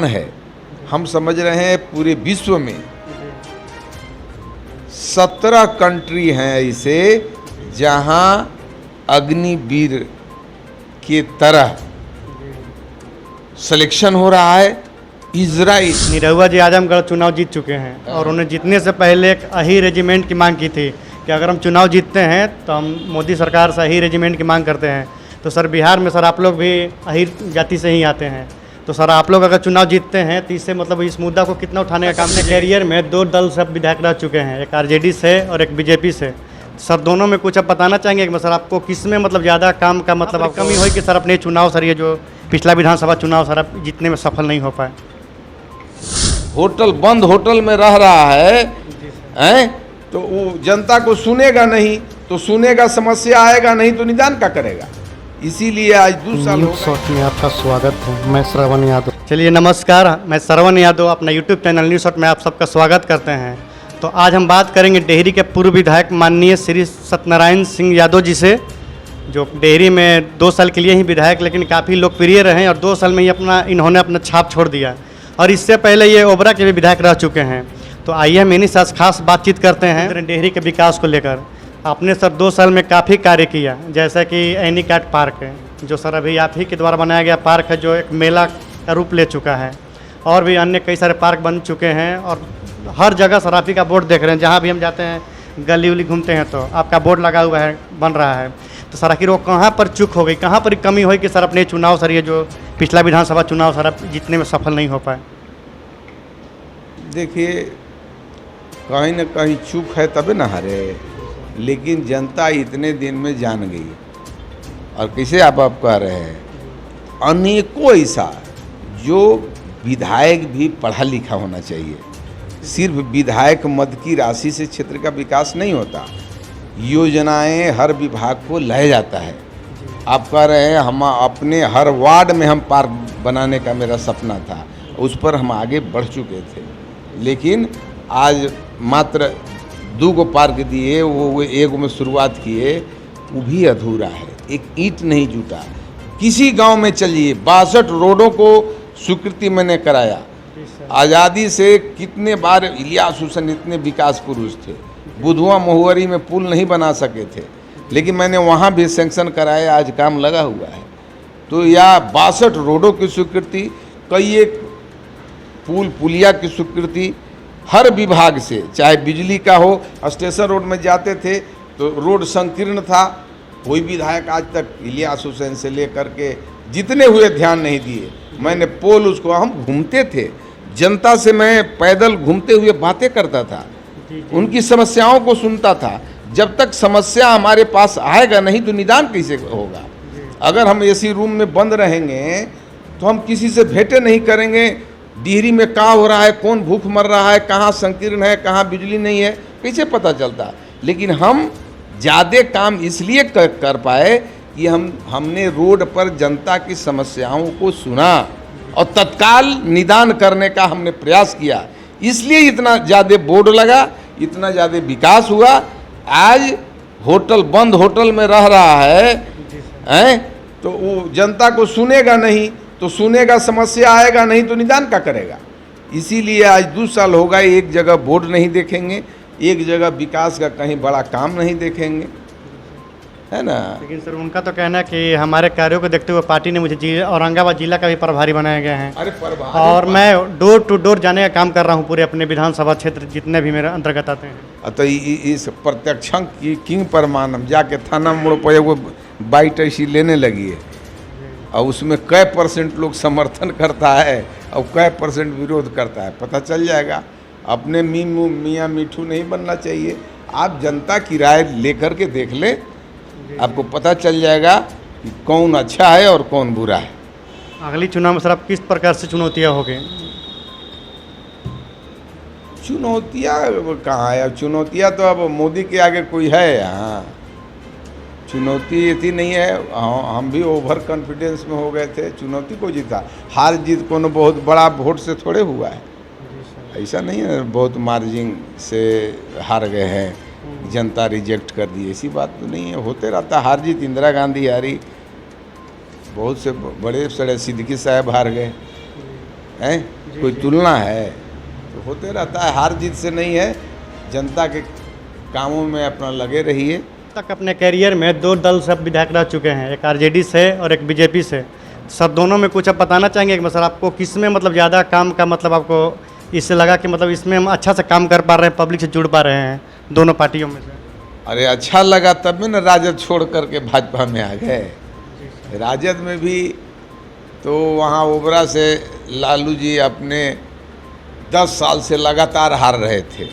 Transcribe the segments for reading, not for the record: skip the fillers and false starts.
है। हम समझ रहे हैं पूरे विश्व में 17 कंट्री हैं ऐसे जहां अग्निवीर के तरह सिलेक्शन हो रहा है। इजराइल निरहुआ जी आजमगढ़ चुनाव जीत चुके हैं और उन्हें जीतने से पहले एक अही रेजिमेंट की मांग की थी कि अगर हम चुनाव जीतते हैं तो हम मोदी सरकार से अही रेजिमेंट की मांग करते हैं। तो सर बिहार में सर आप लोग भी अही जाति से ही आते हैं, तो सर आप लोग अगर चुनाव जीतते हैं तो इससे मतलब इस मुद्दा को कितना उठाने का काम अपने कैरियर में 2 दल से विधायक रह चुके हैं, एक आरजेडी से और एक बीजेपी से। सर दोनों में कुछ आप बताना चाहेंगे कि सर आपको किस में मतलब ज़्यादा काम का मतलब आप कमी हुई कि सर अपने चुनाव सर ये जो पिछला विधानसभा चुनाव सर आप जीतने में सफल नहीं हो पाए? होटल बंद होटल में रह रहा है हैं, तो वो जनता को सुनेगा नहीं, तो सुनेगा समस्या आएगा नहीं तो निदान क्या करेगा। इसीलिए आज 2 साल हो शॉट में आपका स्वागत है। मैं श्रवण यादव। चलिए नमस्कार, मैं श्रवण यादव अपना यूट्यूब चैनल न्यूज़ शॉट में आप सबका स्वागत करते हैं। तो आज हम बात करेंगे डेहरी के पूर्व विधायक माननीय श्री सत्यनारायण सिंह यादव जी से, जो डेहरी में 2 साल के लिए ही विधायक लेकिन काफ़ी लोकप्रिय रहे और 2 साल में ही इन्होंने अपना छाप छोड़ दिया और इससे पहले ये ओबरा के भी विधायक रह चुके हैं। तो आइए हम इन्हीं से खास बातचीत करते हैं डेहरी के विकास को लेकर। आपने सर 2 साल में काफ़ी कार्य किया, जैसा कि एनीकैट पार्क है जो सर अभी आप ही के द्वारा बनाया गया पार्क है, जो एक मेला का रूप ले चुका है, और भी अन्य कई सारे पार्क बन चुके हैं। और हर जगह सर आप ही का बोर्ड देख रहे हैं, जहाँ भी हम जाते हैं गली उली घूमते हैं तो आपका बोर्ड लगा हुआ है, बन रहा है। तो सर आखिर वो कहाँ पर चूक हो गई, कहाँ पर कमी हुई कि सर अपने चुनाव सर ये जो पिछला विधानसभा चुनाव सर आप जीतने में सफल नहीं हो पाए? देखिए, कहीं ना कहीं चूक है तबे ना हारे, लेकिन जनता इतने दिन में जान गई। और कैसे आप कह रहे हैं, अनेकों ऐसा जो विधायक भी पढ़ा लिखा होना चाहिए। सिर्फ विधायक मद की राशि से क्षेत्र का विकास नहीं होता, योजनाएं हर विभाग को लाया जाता है। आप कह रहे हैं हम अपने हर वार्ड में हम पार्क बनाने का मेरा सपना था, उस पर हम आगे बढ़ चुके थे, लेकिन आज मात्र 2 पार्क दिए, वो 1 में शुरुआत किए, वो भी अधूरा है। एक ईंट नहीं जुटा। किसी गांव में चलिए 62 रोडों को स्वीकृति मैंने कराया। आज़ादी से कितने बार इलियास हुसैन इतने विकास पुरुष थे, बुधवा महुवरी में पुल नहीं बना सके थे, लेकिन मैंने वहाँ भी सैंक्शन कराया, आज काम लगा हुआ है। तो या 62 रोडों की स्वीकृति, कई एक पुल पुलिया की स्वीकृति हर विभाग से, चाहे बिजली का हो। स्टेशन रोड में जाते थे तो रोड संकीर्ण था, कोई विधायक आज तक इलियास हुसैन से लेकर के जितने हुए ध्यान नहीं दिए। मैंने पोल उसको, हम घूमते थे जनता से, मैं पैदल घूमते हुए बातें करता था, उनकी समस्याओं को सुनता था। जब तक समस्या हमारे पास आएगा नहीं तो निदान कैसे होगा। अगर हम एसी रूम में बंद रहेंगे तो हम किसी से भेंटें नहीं करेंगे। डेहरी में क्या हो रहा है, कौन भूख मर रहा है, कहाँ संकीर्ण है, कहाँ बिजली नहीं है, कैसे पता चलता। लेकिन हम ज़्यादा काम इसलिए कर पाए कि हमने रोड पर जनता की समस्याओं को सुना और तत्काल निदान करने का हमने प्रयास किया, इसलिए इतना ज़्यादा बोर्ड लगा, इतना ज़्यादा विकास हुआ। आज होटल बंद होटल में रह रहा है, तो वो जनता को सुनेगा नहीं, तो सुनेगा समस्या आएगा नहीं तो निदान क्या करेगा। इसीलिए आज 2 साल हो गए, एक जगह बोर्ड नहीं देखेंगे, एक जगह विकास का कहीं बड़ा काम नहीं देखेंगे, है ना। लेकिन सर उनका तो कहना है कि हमारे कार्यों को देखते हुए पार्टी ने मुझे औरंगाबाद जिला का भी प्रभारी बनाया गया है। अरे प्रभारी, और मैं डोर टू डोर जाने का काम कर रहा हूँ पूरे अपने विधानसभा क्षेत्र जितने भी मेरे अंतर्गत आते हैं। तो इस प्रत्यक्षं की किंग प्रमाणम जाके थाना मोड़ पर वो बाइट ऐसी लेने लगी है, और उसमें कै % लोग समर्थन करता है और कै % विरोध करता है, पता चल जाएगा। अपने मियाँ मिठू नहीं बनना चाहिए। आप जनता की राय लेकर के देख ले, आपको पता चल जाएगा कि कौन अच्छा है और कौन बुरा है। अगली चुनाव में सर आप किस प्रकार से चुनौतियाँ होगी? चुनौतियाँ कहाँ है, अब चुनौतियाँ तो अब मोदी के आगे कोई है यहाँ। चुनौती इतनी नहीं है, हम भी ओवर कॉन्फिडेंस में हो गए थे, चुनौती को जीता। हार जीत को बहुत बड़ा वोट से थोड़े हुआ है, ऐसा नहीं है बहुत मार्जिन से हार गए हैं, जनता रिजेक्ट कर दी, ऐसी बात तो नहीं है। होते रहता हार जीत। इंदिरा गांधी हारी, बहुत से बड़े सड़े सिद्दीकी साहब हार गए, हैं, कोई तुलना है? तो होते रहता है, हार जीत से नहीं है। जनता के कामों में अपना लगे रहिए। तक अपने कैरियर में 2 दल से आप विधायक रह चुके हैं, एक आरजेडी से और एक बीजेपी से। सर दोनों में कुछ आप बताना चाहेंगे कि सर आपको किस में मतलब ज़्यादा काम का मतलब आपको इससे लगा कि मतलब इसमें हम अच्छा से काम कर पा रहे हैं, पब्लिक से जुड़ पा रहे हैं दोनों पार्टियों में से? अरे अच्छा लगा तब में ना राजद छोड़ करके भाजपा में आ गए। राजद में भी तो वहाँ ओबरा से लालू जी अपने 10 साल से लगातार हार रहे थे,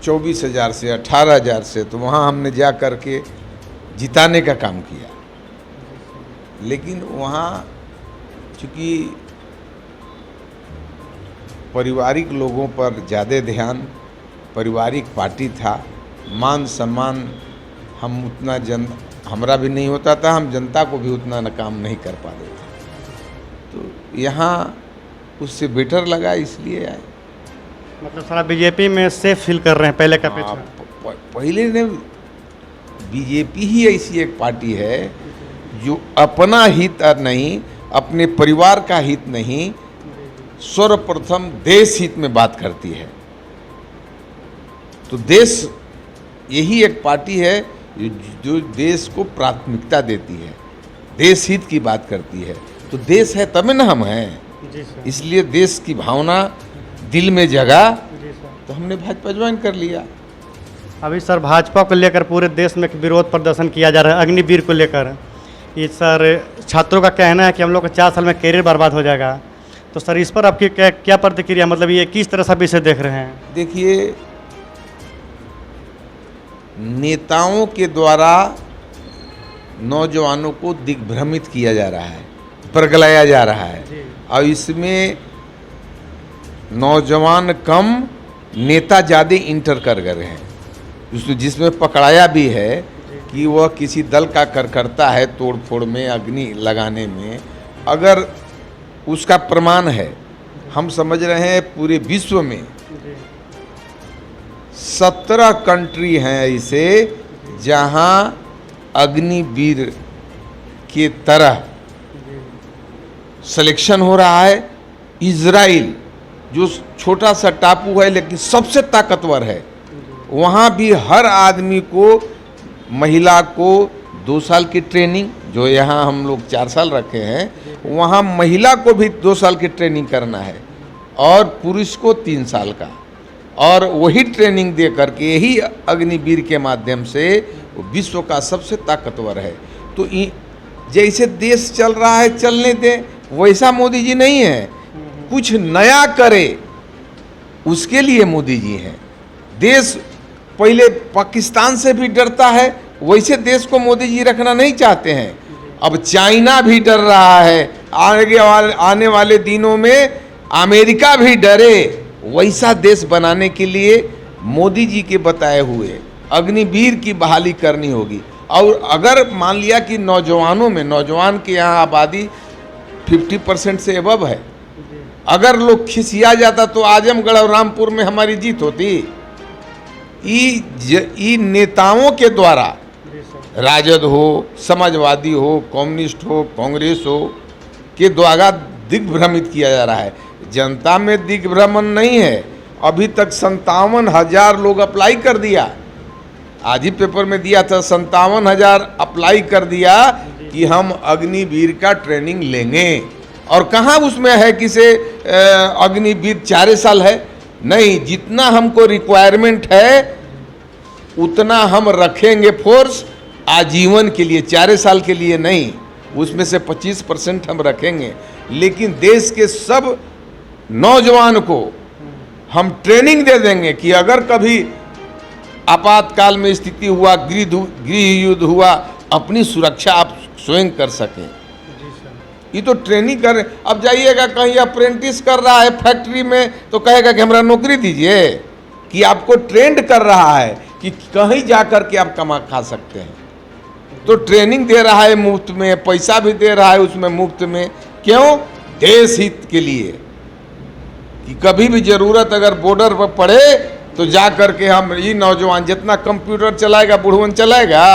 24,000 से 18,000 से, तो वहाँ हमने जा कर के जिताने का काम किया। लेकिन वहाँ चूँकि पारिवारिक लोगों पर ज़्यादा ध्यान, पारिवारिक पार्टी था, मान सम्मान हम उतना हमरा भी नहीं होता था, हम जनता को भी उतना काम नहीं कर पा रहे थे। तो यहाँ उससे बेटर लगा, इसलिए आए। मतलब सर बीजेपी में सेफ फील कर रहे हैं पहले का हाँ, अपेक्षा? पहले ने बीजेपी ही ऐसी एक पार्टी है जो अपना हित नहीं, अपने परिवार का हित नहीं, सर्वप्रथम देश हित में बात करती है। तो देश, यही एक पार्टी है जो देश को प्राथमिकता देती है, देश हित की बात करती है। तो देश है तब ना हम हैं। जी सर। इसलिए देश की भावना दिल में जगा, जी सर। तो हमने भाजपा ज्वाइन कर लिया। अभी सर भाजपा को लेकर पूरे देश में एक विरोध प्रदर्शन किया जा रहा है अग्निवीर को लेकर। ये सर छात्रों का कहना है कि हम लोग का 4 साल में कैरियर बर्बाद हो जाएगा। तो सर इस पर आपकी क्या प्रतिक्रिया, मतलब ये किस तरह से आप इसे देख रहे हैं? देखिए, नेताओं के द्वारा नौजवानों को दिग्भ्रमित किया जा रहा है, पगलाया जा रहा है, और इसमें नौजवान कम, नेता ज़्यादा इंटर कर गए हैं। जिसमें पकड़ाया भी है कि वह किसी दल का करता है तोड़ फोड़ में, अग्नि लगाने में। अगर उसका प्रमाण है, हम समझ रहे हैं पूरे विश्व में 17 कंट्री हैं ऐसे जहां अग्निवीर के तरह सिलेक्शन हो रहा है। इजराइल जो छोटा सा टापू है लेकिन सबसे ताकतवर है, वहाँ भी हर आदमी को, महिला को 2 साल की ट्रेनिंग, जो यहाँ हम लोग 4 साल रखे हैं, वहाँ महिला को भी 2 साल की ट्रेनिंग करना है और पुरुष को 3 साल का। और वही ट्रेनिंग दे करके यही अग्निवीर के माध्यम से विश्व का सबसे ताकतवर है। तो जैसे देश चल रहा है चलने दें, वैसा मोदी जी नहीं है। कुछ नया करे उसके लिए मोदी जी हैं। देश पहले पाकिस्तान से भी डरता है, वैसे देश को मोदी जी रखना नहीं चाहते हैं। अब चाइना भी डर रहा है, आने वाले दिनों में अमेरिका भी डरे, वैसा देश बनाने के लिए मोदी जी के बताए हुए अग्निवीर की बहाली करनी होगी। और अगर मान लिया कि नौजवानों में, नौजवान की यहाँ आबादी 50% से एबव है, अगर लोग खिसिया जाता तो आजमगढ़ और रामपुर में हमारी जीत होती। ई नेताओं के द्वारा, राजद हो, समाजवादी हो, कम्युनिस्ट हो, कांग्रेस हो, के द्वारा दिग्भ्रमित किया जा रहा है। जनता में दिग्भ्रमण नहीं है। अभी तक 57,000 लोग अप्लाई कर दिया, आज ही पेपर में दिया था, 57,000 अप्लाई कर दिया कि हम अग्निवीर का ट्रेनिंग लेंगे। और कहाँ उसमें है कि से अग्निवीर 4 साल है? नहीं, जितना हमको रिक्वायरमेंट है उतना हम रखेंगे फोर्स आजीवन के लिए, 4 साल के लिए नहीं। उसमें से 25% हम रखेंगे, लेकिन देश के सब नौजवान को हम ट्रेनिंग दे देंगे कि अगर कभी आपातकाल में स्थिति हुआ, गृह युद्ध हुआ, अपनी सुरक्षा आप स्वयं कर सकें। ये तो ट्रेनिंग कर। अब जाइएगा कहीं अप्रेंटिस कर रहा है फैक्ट्री में, तो कहेगा कि हमारा नौकरी दीजिए, कि आपको ट्रेंड कर रहा है कि कहीं जा कर के आप कमा खा सकते हैं। तो ट्रेनिंग दे रहा है मुफ्त में, पैसा भी दे रहा है उसमें मुफ्त में। क्यों? देश हित के लिए, कि कभी भी जरूरत अगर बॉर्डर पर पड़े तो जा कर के हम, ये नौजवान जितना कंप्यूटर चलाएगा बुढ़वन चलाएगा।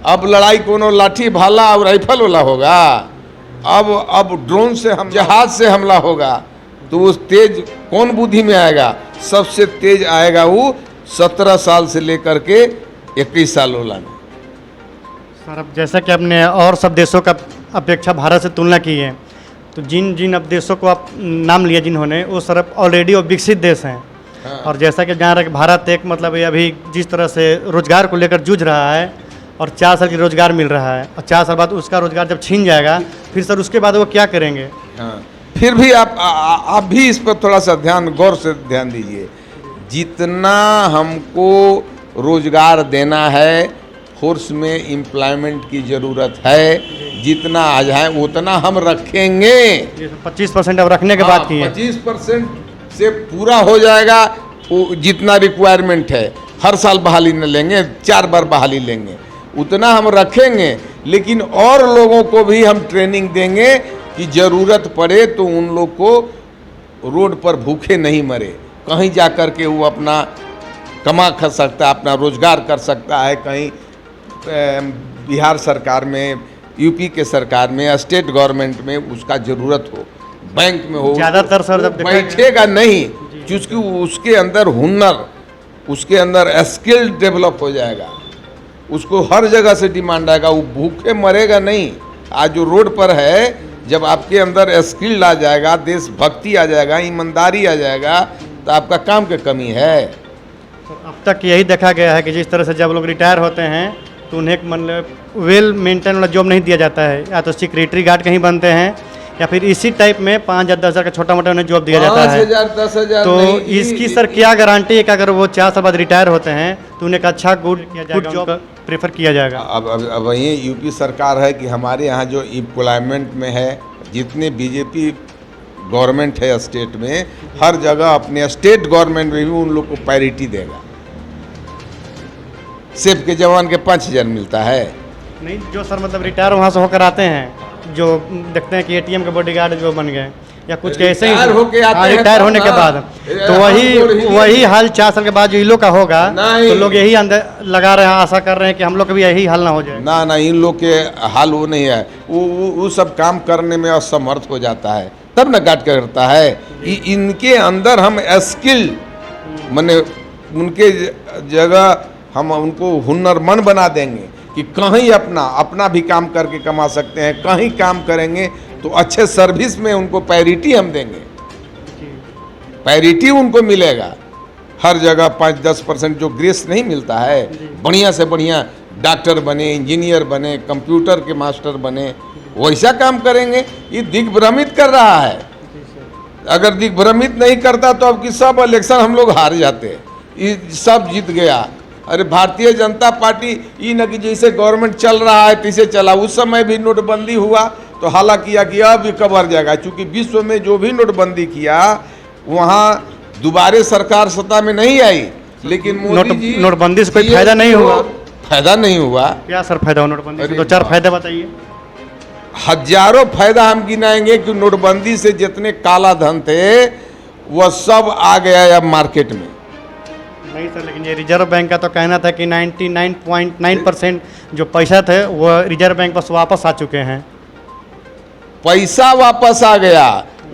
अब लड़ाई कोनो लाठी भाला और राइफल वाला होगा, अब ड्रोन से हम जहाज से हमला होगा तो उस तेज कौन बुद्धि में आएगा? सबसे तेज आएगा वो 17 साल से लेकर के 21 साल वाला में। सर अब जैसा कि आपने और सब देशों का अपेक्षा भारत से तुलना की है, तो जिन जिन अब देशों को आप नाम लिया जिन्होंने, वो सर ऑलरेडी वो विकसित देश हैं। हाँ। और जैसा कि जान रहे कि भारत एक मतलब ये अभी जिस तरह से रोजगार को लेकर जूझ रहा है, और 4 साल की रोजगार मिल रहा है, और 4 साल बाद उसका रोजगार जब छीन जाएगा, फिर सर उसके बाद वो क्या करेंगे? हाँ, फिर भी आप भी इस पर थोड़ा सा गौर से ध्यान दीजिए। जितना हमको रोजगार देना है, फोर्स में एम्प्लॉयमेंट की ज़रूरत है, जितना आ जाए उतना हम रखेंगे। 25% अब रखने के बाद की है। 25% से पूरा हो जाएगा वो जितना रिक्वायरमेंट है। हर साल बहाली न लेंगे, 4 बार बहाली लेंगे, उतना हम रखेंगे। लेकिन और लोगों को भी हम ट्रेनिंग देंगे कि ज़रूरत पड़े तो उन लोग को रोड पर भूखे नहीं मरे, कहीं जा कर के वो अपना कमा कर सकता है, अपना रोजगार कर सकता है। कहीं बिहार सरकार में, यूपी के सरकार में, स्टेट गवर्नमेंट में उसका ज़रूरत हो, बैंक में हो, ज़्यादातर सर जब बैठेगा नहीं, क्योंकि उसके अंदर हुनर, उसके अंदर स्किल डेवलप हो जाएगा, उसको हर जगह से डिमांड आएगा, वो भूखे मरेगा नहीं। आज जो रोड पर है, जब आपके अंदर स्किल आ जाएगा, देशभक्ति आ जाएगा, ईमानदारी आ जाएगा, तो आपका काम की कमी है। अब तक यही देखा गया है कि जिस तरह से जब लोग रिटायर होते हैं तो उन्हें मतलब वेल मेंटेन वाला जॉब नहीं दिया जाता है, या तो सिक्योरिटी गार्ड कहीं बनते हैं, या फिर इसी टाइप में 5 या 10 हज़ार का छोटा मोटा उन्हें जॉब दिया जाता है। 5,000 10,000 तो नहीं, इसकी सर क्या गारंटी है कि अगर वो 4 साल बाद रिटायर होते हैं तो उन्हें एक अच्छा गुड जॉब प्रेफर किया जाएगा? अब ये यूपी सरकार है कि हमारे यहाँ जो एम्प्लॉयमेंट में है, जितने बीजेपी गवर्नमेंट है स्टेट में, हर जगह अपने स्टेट गवर्नमेंट में भी उन लोग को पैरिटी देगा। सेफ के जवान के 5,000 मिलता है। नहीं, जो सर मतलब रिटायर वहाँ से होकर आते हैं, जो देखते हैं कि एटीएम के बॉडीगार्ड जो बन गए या कुछ ऐसे ही रिटायर होके आते हैं, रिटायर होने के बाद, तो वही हाल 4 साल के बाद जो इन लोग का होगा, तो लोग यही अंदर लगा रहे हैं, आशा कर रहे हैं कि हम लोग का भी यही हाल ना हो जाए। ना, इन लोग के हाल वो नहीं है, वो सब काम करने में असमर्थ हो जाता है, तब न गाट करता है। इनके अंदर हम स्किल, माने उनके जगह हम उनको हुनरमंद बना देंगे कि कहीं अपना भी काम करके कमा सकते हैं, कहीं काम करेंगे तो अच्छे सर्विस में उनको पैरिटी हम देंगे, पैरिटी उनको मिलेगा। हर जगह 5-10% जो ग्रेस नहीं मिलता है, बढ़िया से बढ़िया डॉक्टर बने, इंजीनियर बने, कंप्यूटर के मास्टर बने, वैसा काम करेंगे। ये दिग्भ्रमित कर रहा है। अगर दिग्भ्रमित नहीं करता तो अब की सब इलेक्शन हम लोग हार जाते, ये सब जीत गया। अरे भारतीय जनता पार्टी ये न कि जैसे गवर्नमेंट चल रहा है तैसे चला। उस समय भी नोटबंदी हुआ तो हाला किया कि अब कवर जाएगा, क्योंकि विश्व में जो भी नोटबंदी किया वहाँ दोबारे सरकार सत्ता में नहीं आई, लेकिन मोदी जी नोटबंदी से कोई फायदा नहीं हुआ। फायदा नहीं हुआ। क्या सर फायदा हुआ नोटबंदी से? 2-4 फायदे बताइए। हजारों फायदा हम गिनाएंगे कि नोटबंदी से जितने काला धन थे वह सब आ गया अब मार्केट में। नहीं सर, लेकिन ये रिजर्व बैंक का तो कहना था कि 99.9% जो पैसा थे वो रिजर्व बैंक पास वापस आ चुके हैं। पैसा वापस आ गया,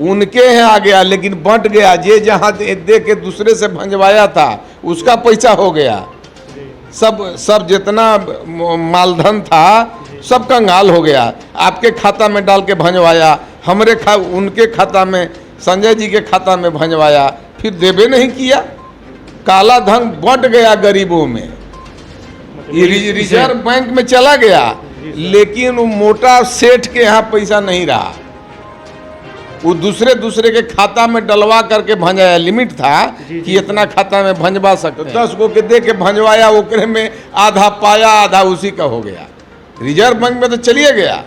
उनके यहाँ आ गया, लेकिन बंट गया। जे जहाँ दे के दूसरे से भंजवाया था उसका पैसा हो गया। सब जितना मालधन था सब कंगाल हो गया। आपके खाता में डाल के भंजवाया, उनके खाता में, संजय जी के खाता में भंजवाया, फिर देवे नहीं किया। काला धन बंट गया गरीबों में, ये रिजर्व बैंक में चला गया, लेकिन वो मोटा सेठ के यहाँ पैसा नहीं रहा। वो दूसरे के खाता में डलवा करके भंजाया। लिमिट था कि इतना खाता में भंजवा सकते, 10 गो के दे के भंजवाया, ओकरे में आधा पाया, आधा उसी का हो गया। रिजर्व बैंक में तो चलिए गया,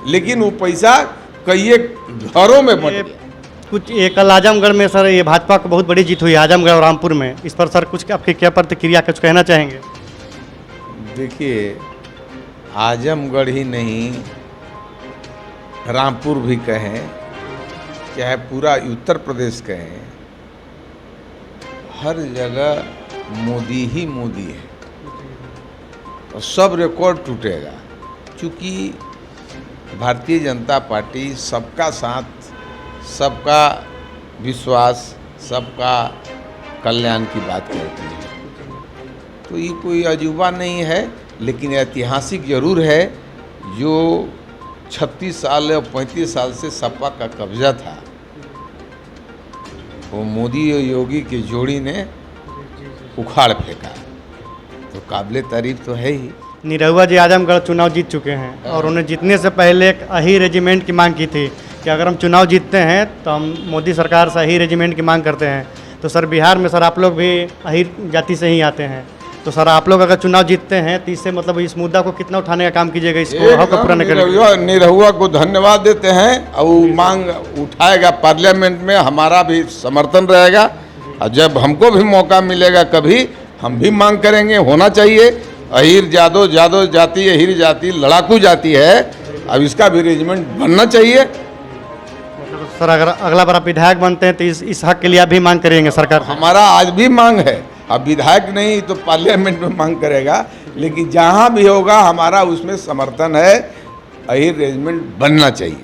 लेकिन वो पैसा कई घरों में बंट गया। कुछ कल आजमगढ़ में सर ये भाजपा को बहुत बड़ी जीत हुई, आजमगढ़ और रामपुर में। इस पर सर कुछ आपकी क्या प्रतिक्रिया, कुछ कहना चाहेंगे? देखिए, आजमगढ़ ही नहीं, रामपुर भी कहें, चाहे पूरा उत्तर प्रदेश कहें, हर जगह मोदी ही मोदी है और सब रिकॉर्ड टूटेगा। क्योंकि भारतीय जनता पार्टी सबका साथ, सबका विश्वास, सबका कल्याण की बात करती है। तो ये कोई अजूबा नहीं है, लेकिन ऐतिहासिक जरूर है। जो 36 साल और 35 साल से सपा का कब्जा था, वो मोदी और योगी की जोड़ी ने उखाड़ फेंका। तो काबिले तारीफ तो है ही। निरहुआ जी आजमगढ़ चुनाव जीत चुके हैं और उन्हें जीतने से पहले एक अही रेजिमेंट की मांग की थी कि अगर हम चुनाव जीतते हैं तो हम मोदी सरकार से अही रेजिमेंट की मांग करते हैं। तो सर बिहार में सर आप लोग भी अही जाति से ही आते हैं, तो सर आप लोग अगर चुनाव जीतते हैं तो इससे मतलब इस मुद्दा को कितना उठाने का काम कीजिएगा, इसको हक पूरा करेंगे? निरहुआ को धन्यवाद देते हैं और वो मांग उठाएगा पार्लियामेंट में, हमारा भी समर्थन रहेगा। और जब हमको भी मौका मिलेगा कभी, हम भी मांग करेंगे। होना चाहिए। अहीर जादव, जादव जाति, अहीर जाति लड़ाकू जाति है। अब इसका भी रेजिमेंट बनना चाहिए। मतलब सर अगर अगला बार आप विधायक बनते हैं तो इस हक के लिए आप भी मांग करेंगे सरकार से? हमारा आज भी मांग है। अब विधायक नहीं तो पार्लियामेंट में मांग करेगा, लेकिन जहाँ भी होगा हमारा उसमें समर्थन है। अहीर रेजिमेंट बनना चाहिए।